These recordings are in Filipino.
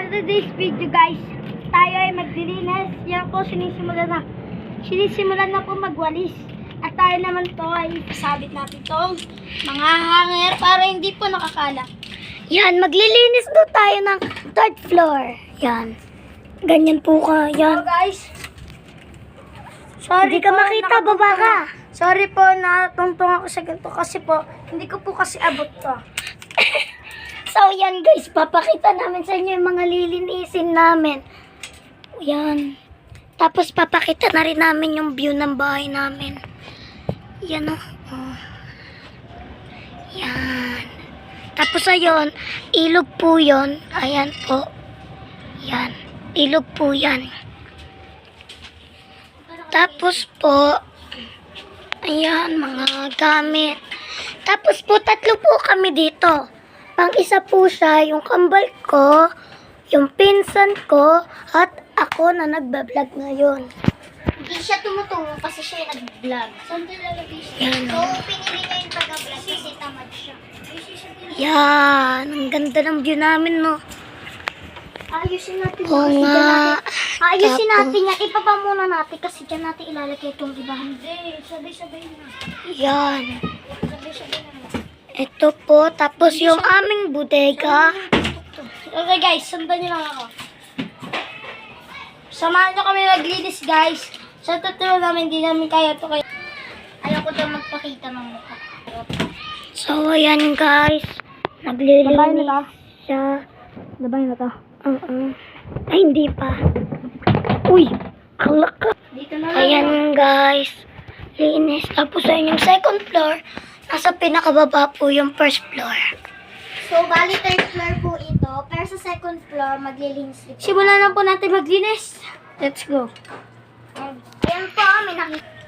For today's video guys, tayo ay maglilinis. Yan po, sinisimulan na po magwalis. At tayo naman po ay sabit natin itong mga hanger para hindi po nakakala. Yan, maglilinis daw tayo ng third floor. Yan. Ganyan po ka. Yan. So guys, sorry Hindi ka po, makita, baba ka. Sorry po, natungtong ako sa ganito kasi po, hindi ko po kasi abot to. So, yan guys, papakita namin sa inyo yung mga lilinisin namin. Yan. Tapos, papakita na rin namin yung view ng bahay namin. Yan o. Oh. Yan. Tapos, ayun, ilog po yun. Ayan po. Yan. Ilog po yan. Tapos po, ayan, mga gamit. Tapos po, tatlo po kami dito. Pang isa po siya, yung kambal ko, yung pinsan ko, at ako na nagbablog ngayon. Hindi siya tumutungo kasi siya yung nag-vlog. Saan nilalagay siya? Yan, So, oh. pinili niya yung taga-vlog kasi tamad siya. Yan, ang ganda ng view namin, no? Ayusin natin Oo kasi nga. dyan natin. Ayusin Tapos- natin yan. Ibaba muna natin kasi dyan natin ilalagay itong iba. Hindi, sabay-sabay na. Yan. Sabay-sabay na. Ito po, tapos yung aming bodega. Okay guys, sundan niyo lang ako. Samahan niyo kami maglinis guys. Sa totoo namin, hindi namin kaya ito kayo. Ayaw ko daw magpakita ng mukha. So, ayan guys. Naglilinis siya. Labay na to. Ay, hindi pa. Uy, kalak ka. Dito na lang. Ayan guys, linis. Tapos ayun yung second floor. Nasa pinakababa po yung first floor. So, bali third floor po ito. Pero sa second floor, maglilinis dito. Simulan na po natin maglinis. Let's go. Ayan po,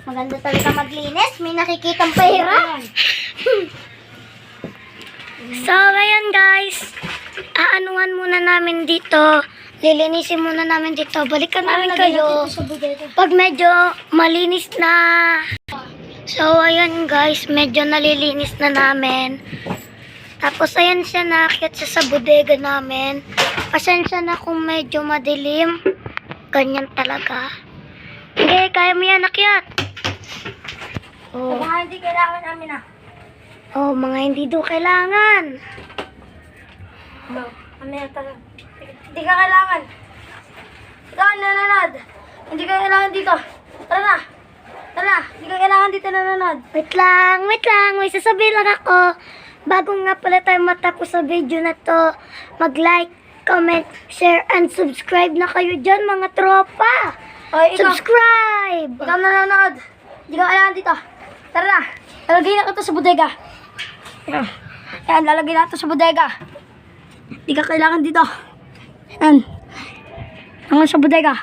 maganda talaga maglinis. May nakikitang pera. So, ayan guys. Aanuhan muna namin dito. Lilinisin muna namin dito. Balikan namin kayo. Pag medyo malinis na. So, ayan guys. Medyo nalilinis na namin. Tapos, ayan siya nakakit sa bodega namin. Pasensya na kung medyo madilim. Ganyan talaga. Okay, kaya mo yan, akyat. Oh. Mga hindi kailangan namin ah. Oh, mga hindi do kailangan. No, ano yan talaga? Hindi ka kailangan. Ikaw, nananod. Hindi ka kailangan dito. Tara na. Tara na. Hindi ka kailangan dito nananod. Wait lang. May sasabihin lang ako. Bago nga pala tayo matapos sa video na to, mag-like, comment, share, and subscribe na kayo dyan, mga tropa. Okay, ikaw. Subscribe! Ikaw nanonood. Hindi ka kailangan dito. Tara na. Lalagay na ito sa bodega. Yan, lalagay na ito sa bodega. Hindi ka kailangan dito. Yan. Hanggang sa bodega.